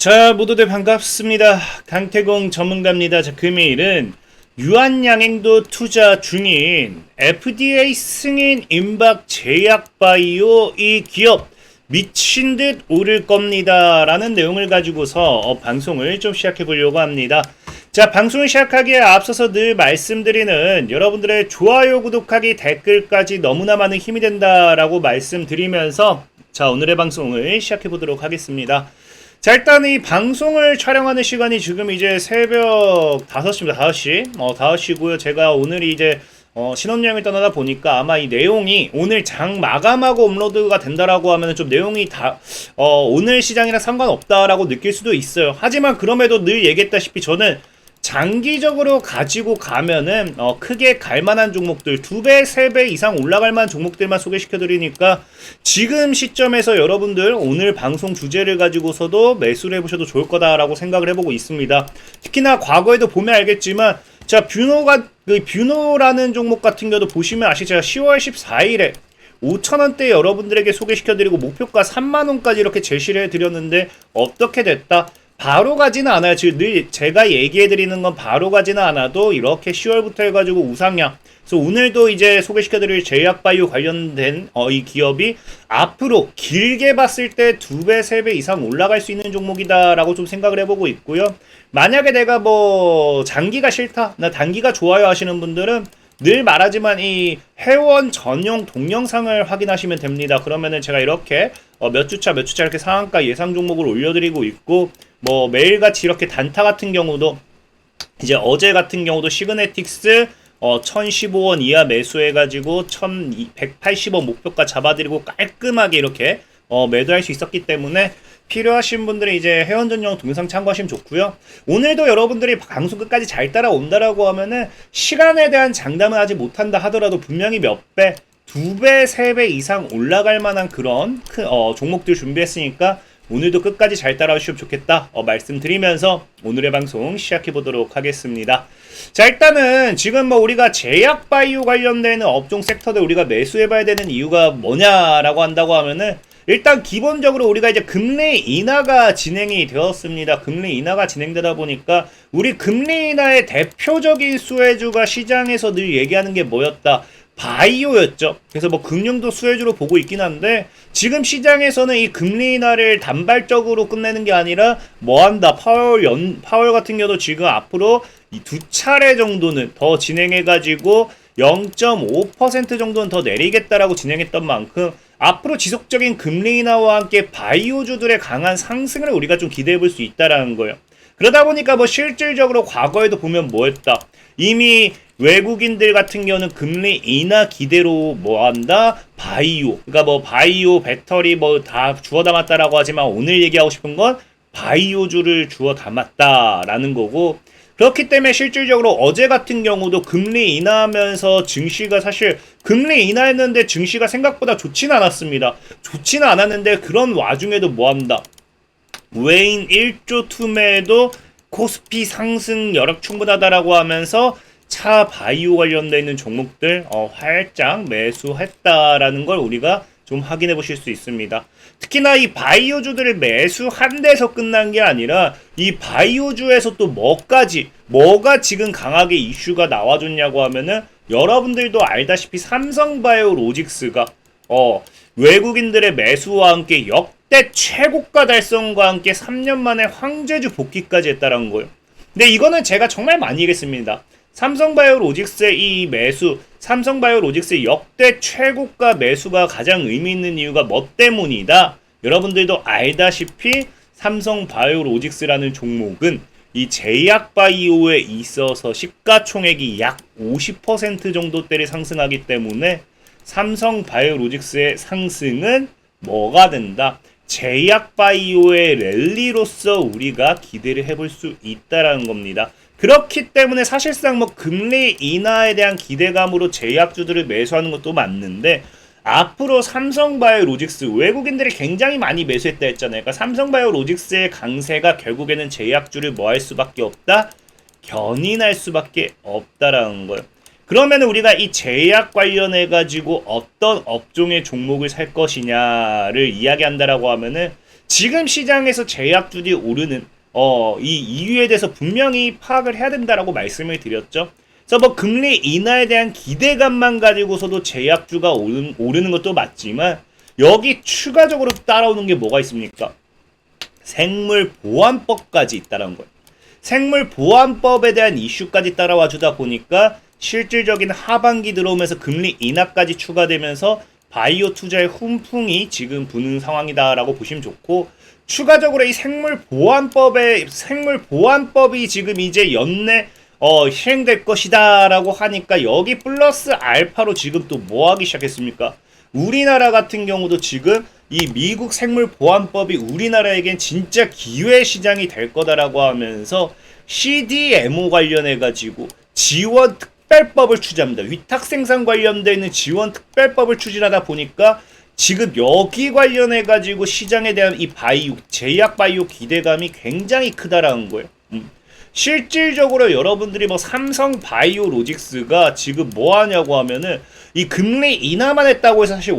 자, 모두들 반갑습니다. 강태공 전문가입니다. 자, 금일은 유한양행도 투자 중인 FDA 승인 임박 제약바이오 이 기업 미친 듯 오를 겁니다. 라는 내용을 가지고서 방송을 좀 시작해 보려고 합니다. 자, 방송을 시작하기에 앞서서 늘 말씀드리는 여러분들의 좋아요, 구독하기, 댓글까지 너무나 많은 힘이 된다라고 말씀드리면서 자, 오늘의 방송을 시작해 보도록 하겠습니다. 자, 일단 이 방송을 촬영하는 시간이 지금 이제 새벽 5시입니다. 5시. 5시고요. 제가 오늘이 이제 신혼여행을 떠나다 보니까 아마 이 내용이 오늘 장 마감하고 업로드가 된다라고 하면은 좀 내용이 다 오늘 시장이랑 상관없다라고 느낄 수도 있어요. 하지만 그럼에도 늘 얘기했다시피 저는 장기적으로 가지고 가면은 크게 갈만한 종목들 2배, 3배 이상 올라갈 만한 종목들만 소개시켜 드리니까 지금 시점에서 여러분들 오늘 방송 주제를 가지고서도 매수를 해보셔도 좋을 거다라고 생각을 해보고 있습니다. 특히나 과거에도 보면 알겠지만 자, 뷰노라는 종목 같은 경우도 보시면 아시죠? 제가 10월 14일에 5,000원대 여러분들에게 소개시켜드리고 목표가 3만원까지 이렇게 제시를 해드렸는데 어떻게 됐다? 바로 가지는 않아요. 지금 늘 제가 얘기해드리는 건 바로 가지는 않아도 이렇게 10월부터 해가지고 우상향. 그래서 오늘도 이제 소개시켜드릴 제약바이오 관련된 이 기업이 앞으로 길게 봤을 때 2배, 3배 이상 올라갈 수 있는 종목이다라고 좀 생각을 해보고 있고요. 만약에 내가 뭐 장기가 싫다, 나 단기가 좋아요 하시는 분들은 늘 말하지만 이 회원 전용 동영상을 확인하시면 됩니다. 그러면은 제가 이렇게 몇 주차 이렇게 상한가 예상 종목을 올려드리고 있고 뭐 매일같이 이렇게 단타 같은 경우도 이제 어제 같은 경우도 시그네틱스 1015원 이하 매수해가지고 1180원 목표가 잡아드리고 깔끔하게 이렇게 매도할 수 있었기 때문에 필요하신 분들이 이제 회원 전용 동영상 참고하시면 좋고요. 오늘도 여러분들이 방송 끝까지 잘 따라온다라고 하면은 시간에 대한 장담은 하지 못한다 하더라도 분명히 몇 배, 2배, 3배 이상 올라갈 만한 그런 종목들 준비했으니까 오늘도 끝까지 잘 따라오시면 좋겠다 말씀드리면서 오늘의 방송 시작해 보도록 하겠습니다. 자, 일단은 지금 뭐 우리가 제약바이오 관련되는 업종 섹터들 우리가 매수해 봐야 되는 이유가 뭐냐라고 한다고 하면은 일단 기본적으로 우리가 이제 금리 인하가 진행이 되었습니다. 금리 인하가 진행되다 보니까 우리 금리 인하의 대표적인 수혜주가 시장에서 늘 얘기하는 게 뭐였다? 바이오였죠. 그래서 뭐 금융도 수혜주로 보고 있긴 한데 지금 시장에서는 이 금리 인하를 단발적으로 끝내는 게 아니라 뭐한다? 파월 같은 경우도 지금 앞으로 이 2차례 정도는 더 진행해가지고 0.5% 정도는 더 내리겠다라고 진행했던 만큼 앞으로 지속적인 금리 인하와 함께 바이오주들의 강한 상승을 우리가 좀 기대해 볼 수 있다라는 거예요. 그러다 보니까 뭐 실질적으로 과거에도 보면 뭐했다? 이미 외국인들 같은 경우는 금리 인하 기대로 뭐한다? 바이오. 그러니까 뭐 바이오, 배터리 뭐 다 주워 담았다라고 하지만 오늘 얘기하고 싶은 건 바이오주를 주워 담았다라는 거고 그렇기 때문에 실질적으로 어제 같은 경우도 금리 인하하면서 증시가 사실 금리 인하했는데 증시가 생각보다 좋지는 않았습니다. 좋지는 않았는데 그런 와중에도 뭐한다? 외인 1조 투매에도 코스피 상승 여력 충분하다라고 하면서 차 바이오 관련돼 있는 종목들 활짝 매수했다라는 걸 우리가 좀 확인해 보실 수 있습니다. 특히나 이 바이오주들을 매수한 데서 끝난 게 아니라 이 바이오주에서 또 뭐가 지금 강하게 이슈가 나와줬냐고 하면은 여러분들도 알다시피 삼성바이오로직스가 외국인들의 매수와 함께 역대 최고가 달성과 함께 3년 만에 황제주 복귀까지 했다는 거예요. 근데 이거는 제가 정말 많이 얘기했습니다. 삼성바이오로직스의 이 매수, 삼성바이오로직스의 역대 최고가 매수가 가장 의미 있는 이유가 뭐 때문이다? 여러분들도 알다시피 삼성바이오로직스라는 종목은 이 제약바이오에 있어서 시가총액이 약 50% 정도대를 상승하기 때문에 삼성바이오로직스의 상승은 뭐가 된다? 제약바이오의 랠리로서 우리가 기대를 해볼 수 있다라는 겁니다. 그렇기 때문에 사실상 뭐 금리 인하에 대한 기대감으로 제약주들을 매수하는 것도 맞는데 앞으로 삼성바이오로직스 외국인들이 굉장히 많이 매수했다 했잖아요. 그러니까 삼성바이오로직스의 강세가 결국에는 제약주를 뭐 할 수밖에 없다? 견인할 수밖에 없다라는 거예요. 그러면 우리가 이 제약 관련해 가지고 어떤 업종의 종목을 살 것이냐를 이야기한다라고 하면은 지금 시장에서 제약주들이 오르는 이 이유에 대해서 분명히 파악을 해야 된다라고 말씀을 드렸죠. 그래서 뭐 금리 인하에 대한 기대감만 가지고서도 제약주가 오르는 것도 맞지만 여기 추가적으로 따라오는 게 뭐가 있습니까? 생물보안법까지 있다는 거예요. 생물보안법에 대한 이슈까지 따라와 주다 보니까 실질적인 하반기 들어오면서 금리 인하까지 추가되면서 바이오 투자의 훈풍이 지금 부는 상황이다라고 보시면 좋고, 추가적으로 이 생물보안법이 지금 이제 연내 실행될 것이다라고 하니까 여기 플러스 알파로 지금 또 뭐 하기 시작했습니까? 우리나라 같은 경우도 지금 이 미국 생물보안법이 우리나라에겐 진짜 기회 시장이 될 거다라고 하면서 CDMO 관련해가지고 지원 특별법을 추진합니다. 위탁 생산 관련되어 있는 지원 특별법을 추진하다 보니까 지금 여기 관련해가지고 시장에 대한 이 바이오, 제약 바이오 기대감이 굉장히 크다라는 거예요. 실질적으로 여러분들이 뭐 삼성 바이오로직스가 지금 뭐 하냐고 하면은 이 금리 인하만 했다고 해서 사실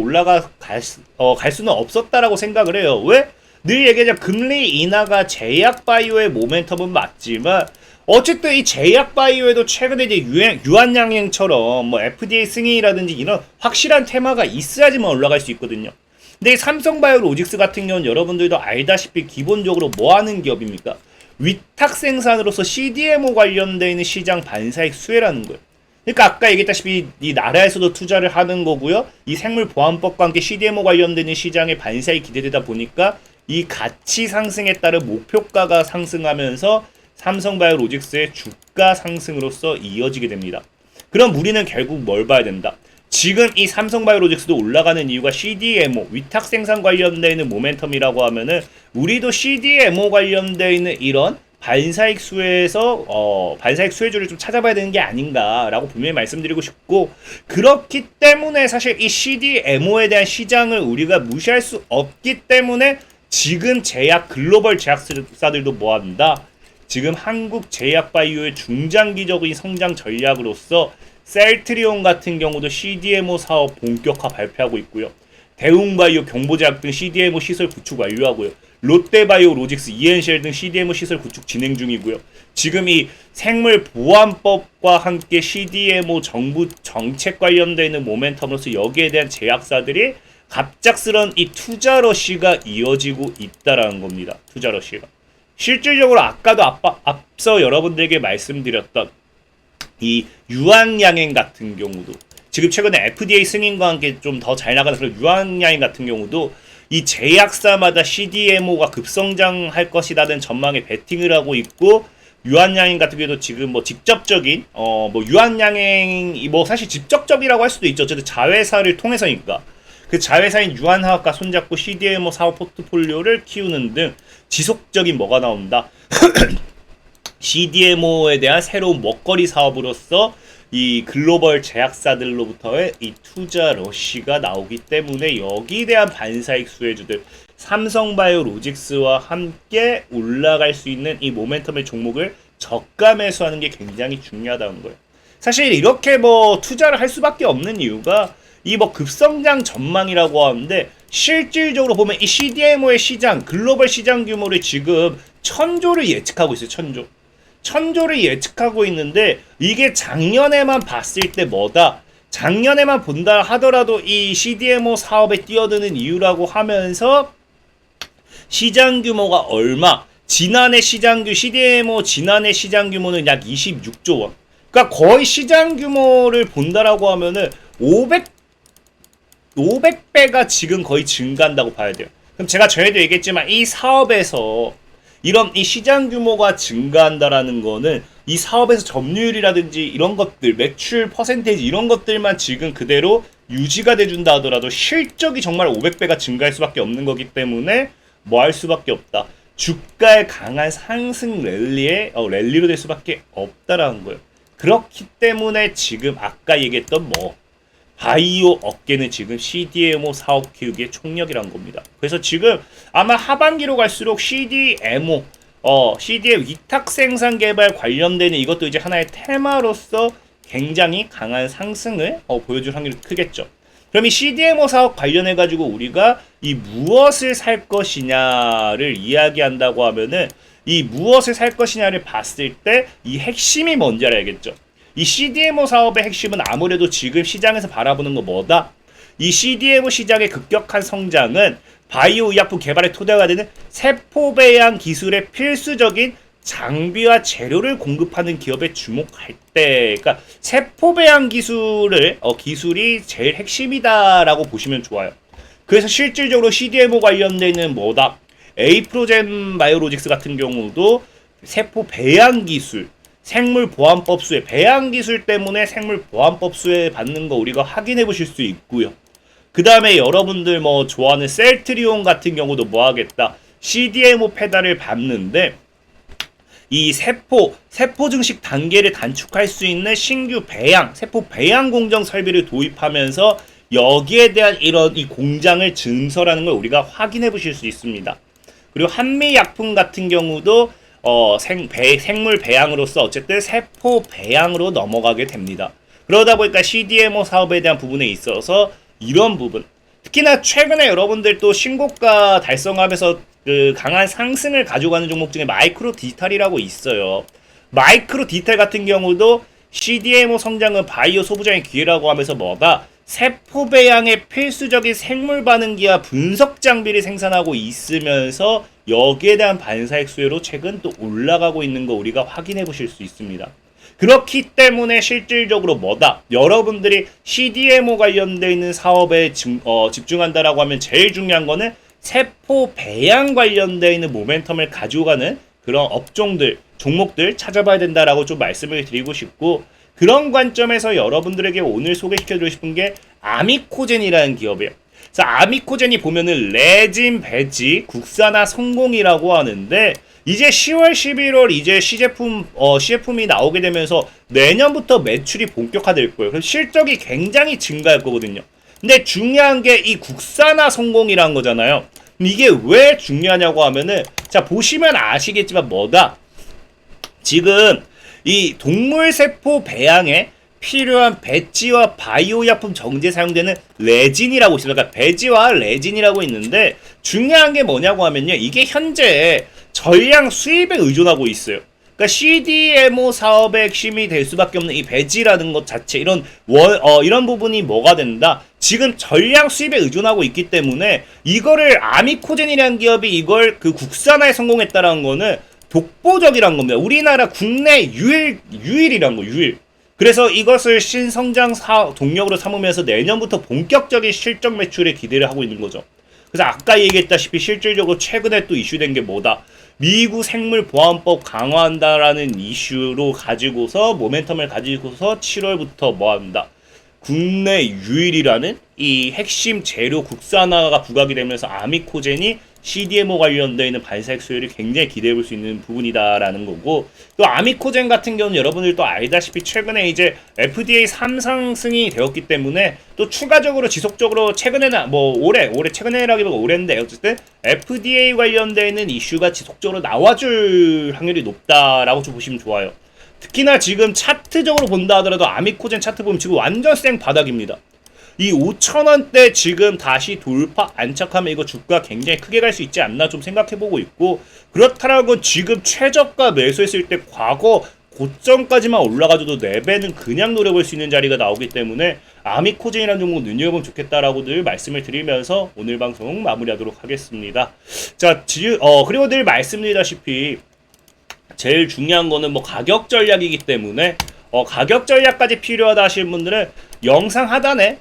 갈 수는 없었다라고 생각을 해요. 왜? 늘 얘기하자 금리 인하가 제약 바이오의 모멘텀은 맞지만 어쨌든 이 제약 바이오에도 최근에 이제 유한양행처럼 뭐 FDA 승인이라든지 이런 확실한 테마가 있어야지만 올라갈 수 있거든요. 근데 이 삼성바이오로직스 같은 경우는 여러분들도 알다시피 기본적으로 뭐 하는 기업입니까? 위탁 생산으로서 CDMO 관련되어 있는 시장 반사익 수혜라는 거예요. 그러니까 아까 얘기했다시피 이 나라에서도 투자를 하는 거고요. 이 생물보안법과 함께 CDMO 관련되는 시장의 반사익이 기대되다 보니까 이 가치 상승에 따른 목표가가 상승하면서 삼성바이오로직스의 주가 상승으로서 이어지게 됩니다. 그럼 우리는 결국 뭘 봐야 된다? 지금 이 삼성바이오로직스도 올라가는 이유가 CDMO, 위탁 생산 관련되어 있는 모멘텀이라고 하면은 우리도 CDMO 관련되어 있는 이런 반사익 수혜에서 반사익 수혜주를 좀 찾아봐야 되는 게 아닌가라고 분명히 말씀드리고 싶고, 그렇기 때문에 사실 이 CDMO에 대한 시장을 우리가 무시할 수 없기 때문에 지금 글로벌 제약사들도 뭐한다? 지금 한국 제약바이오의 중장기적인 성장 전략으로서 셀트리온 같은 경우도 CDMO 사업 본격화 발표하고 있고요. 대웅바이오, 경보제약 등 CDMO 시설 구축 완료하고요. 롯데바이오로직스, ENCL 등 CDMO 시설 구축 진행 중이고요. 지금 이 생물보안법과 함께 CDMO 정부 정책 관련되어 있는 모멘텀으로서 여기에 대한 제약사들이 갑작스런 이 투자 러시가 이어지고 있다라는 겁니다. 투자 러시가. 실질적으로 아까도 앞서 여러분들에게 말씀드렸던 이 유한양행 같은 경우도 지금 최근에 FDA 승인과 함께 좀 더 잘 나가는 그런 유한양행 같은 경우도 이 제약사마다 CDMO가 급성장할 것이라는 전망에 베팅을 하고 있고, 유한양행 같은 경우도 지금 뭐 직접적인 뭐 유한양행이 뭐 사실 직접적이라고 할 수도 있죠. 어쨌든 자회사를 통해서니까 그 자회사인 유한화학과 손잡고 CDMO 사업 포트폴리오를 키우는 등 지속적인 뭐가 나온다. CDMO에 대한 새로운 먹거리 사업으로서 이 글로벌 제약사들로부터의 이 투자 러시가 나오기 때문에 여기에 대한 반사익 수혜주들 삼성바이오로직스와 함께 올라갈 수 있는 이 모멘텀의 종목을 저가 매수하는 게 굉장히 중요하다는 거예요. 사실 이렇게 뭐 투자를 할 수밖에 없는 이유가 이 뭐 급성장 전망이라고 하는데 실질적으로 보면 이 CDMO의 시장, 글로벌 시장 규모를 지금 1000조를 예측하고 있어요. 1000조. 1000조를 예측하고 있는데 이게 작년에만 봤을 때 뭐다? 작년에만 본다 하더라도 이 CDMO 사업에 뛰어드는 이유라고 하면서 시장 규모가 얼마? CDMO 지난해 시장 규모는 약 26조 원. 그러니까 거의 시장 규모를 본다라고 하면은 500배가 지금 거의 증가한다고 봐야 돼요. 그럼 제가 전에도 얘기했지만 이 사업에서 이런 이 시장 규모가 증가한다라는 거는 이 사업에서 점유율이라든지 이런 것들, 매출 퍼센테이지 이런 것들만 지금 그대로 유지가 돼준다 하더라도 실적이 정말 500배가 증가할 수밖에 없는 거기 때문에 뭐 할 수밖에 없다. 주가의 강한 상승 랠리로 될 수밖에 없다라는 거예요. 그렇기 때문에 지금 아까 얘기했던 바이오 업계는 지금 CDMO 사업 키우기의 총력이란 겁니다. 그래서 지금 아마 하반기로 갈수록 CDMO, 위탁 생산 개발 관련되는 이것도 이제 하나의 테마로서 굉장히 강한 상승을 보여줄 확률이 크겠죠. 그럼 이 CDMO 사업 관련해가지고 우리가 이 무엇을 살 것이냐를 이야기한다고 하면은 이 무엇을 살 것이냐를 봤을 때 이 핵심이 뭔지 알아야겠죠. 이 CDMO 사업의 핵심은 아무래도 지금 시장에서 바라보는 거 뭐다? 이 CDMO 시장의 급격한 성장은 바이오 의약품 개발의 토대가 되는 세포 배양 기술의 필수적인 장비와 재료를 공급하는 기업에 주목할 때, 그러니까 세포 배양 기술이 제일 핵심이다라고 보시면 좋아요. 그래서 실질적으로 CDMO 관련되는 뭐다? 에이프로젠 바이오로직스 같은 경우도 세포 배양 기술, 생물보안법수의 배양 기술 때문에 생물보안법수에 받는 거 우리가 확인해 보실 수 있고요. 그 다음에 여러분들 뭐 좋아하는 셀트리온 같은 경우도 뭐 하겠다? CDMO 페달을 밟는데 이 세포 증식 단계를 단축할 수 있는 신규 세포 배양 공정 설비를 도입하면서 여기에 대한 이런 이 공장을 증설하는 걸 우리가 확인해 보실 수 있습니다. 그리고 한미약품 같은 경우도 생물 배양으로서 어쨌든 세포 배양으로 넘어가게 됩니다. 그러다 보니까 CDMO 사업에 대한 부분에 있어서 이런 부분, 특히나 최근에 여러분들 또 신고가 달성하면서 그 강한 상승을 가져가는 종목 중에 마이크로 디지털이라고 있어요. 마이크로 디지털 같은 경우도 CDMO 성장은 바이오 소부장의 기회라고 하면서 뭐가 세포 배양의 필수적인 생물 반응기와 분석 장비를 생산하고 있으면서 여기에 대한 반사익 수요로 최근 또 올라가고 있는 거 우리가 확인해 보실 수 있습니다. 그렇기 때문에 실질적으로 뭐다? 여러분들이 CDMO 관련되어 있는 사업에 집중한다라고 하면 제일 중요한 거는 세포 배양 관련되어 있는 모멘텀을 가지고 가는 그런 업종들, 종목들 찾아봐야 된다라고 좀 말씀을 드리고 싶고, 그런 관점에서 여러분들에게 오늘 소개시켜드리고 싶은 게 아미코젠이라는 기업이에요. 자, 아미코젠이 보면은 레진, 배지, 국산화 성공이라고 하는데 이제 10월, 11월 이제 시제품이 나오게 되면서 내년부터 매출이 본격화될 거예요. 그래서 실적이 굉장히 증가할 거거든요. 근데 중요한 게 이 국산화 성공이란 거잖아요. 이게 왜 중요하냐고 하면은 자, 보시면 아시겠지만 뭐다? 지금 이 동물세포 배양에 필요한 배지와 바이오약품 정제에 사용되는 레진이라고 있습니다. 그러니까 배지와 레진이라고 있는데 중요한 게 뭐냐고 하면요. 이게 현재 전량 수입에 의존하고 있어요. 그러니까 CDMO 사업의 핵심이 될 수밖에 없는 이 배지라는 것 자체, 이런 부분이 뭐가 된다? 지금 전량 수입에 의존하고 있기 때문에 이거를 아미코젠이라는 기업이 이걸 그 국산화에 성공했다라는 거는 독보적이란 겁니다. 우리나라 국내 유일이란 거, 유일. 그래서 이것을 신성장 동력으로 삼으면서 내년부터 본격적인 실적 매출에 기대를 하고 있는 거죠. 그래서 아까 얘기했다시피 실질적으로 최근에 또 이슈된 게 뭐다? 미국 생물보안법 강화한다라는 이슈로 가지고서 모멘텀을 가지고서 7월부터 뭐한다? 국내 유일이라는 이 핵심 재료 국산화가 부각이 되면서 아미코젠이 CDMO 관련되어 있는 반사익 수요를 굉장히 기대해 볼 수 있는 부분이다라는 거고, 또 아미코젠 같은 경우는 여러분들도 알다시피 최근에 이제 FDA 3상승이 되었기 때문에 또 추가적으로 지속적으로 최근에는 올해 최근에라기보다 올해인데 어쨌든 FDA 관련되어 있는 이슈가 지속적으로 나와줄 확률이 높다라고 좀 보시면 좋아요. 특히나 지금 차트적으로 본다 하더라도 아미코젠 차트 보면 지금 완전 생 바닥입니다. 이 5,000원대 지금 다시 돌파 안착하면 이거 주가 굉장히 크게 갈 수 있지 않나 좀 생각해보고 있고, 그렇다라고 지금 최저가 매수했을 때 과거 고점까지만 올라가줘도 4배는 그냥 노려볼 수 있는 자리가 나오기 때문에 아미코젠이라는 종목 눈여겨보면 좋겠다라고 늘 말씀을 드리면서 오늘 방송 마무리하도록 하겠습니다. 자, 그리고 늘 말씀드리다시피 제일 중요한 거는 가격 전략이기 때문에 가격 전략까지 필요하다 하시는 분들은 영상 하단에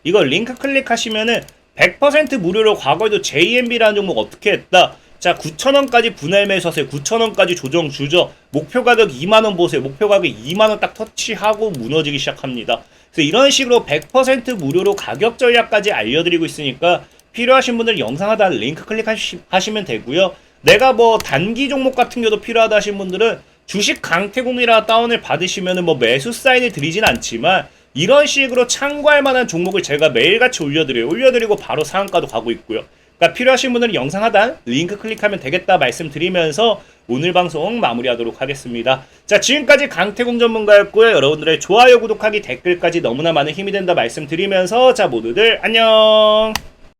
이거 링크 클릭하시면은 100% 무료로 과거에도 JMB라는 종목 어떻게 했다. 자, 9,000원까지 분할 매수하세요. 9,000원까지 조정 주죠. 목표 가격 2만원 보세요. 목표 가격 2만원 딱 터치하고 무너지기 시작합니다. 그래서 이런 식으로 100% 무료로 가격 전략까지 알려드리고 있으니까 필요하신 분들 영상 하단 링크 클릭하시면 되고요. 내가 단기 종목 같은 경우도 필요하다 하신 분들은 주식 강태공이라 다운을 받으시면은 매수 사인을 드리진 않지만 이런 식으로 참고할 만한 종목을 제가 매일같이 올려드리고 바로 상한가도 가고 있고요. 그러니까 필요하신 분들은 영상 하단 링크 클릭하면 되겠다 말씀드리면서 오늘 방송 마무리하도록 하겠습니다. 자, 지금까지 강태공 전문가였고요. 여러분들의 좋아요, 구독하기, 댓글까지 너무나 많은 힘이 된다 말씀드리면서 자, 모두들 안녕.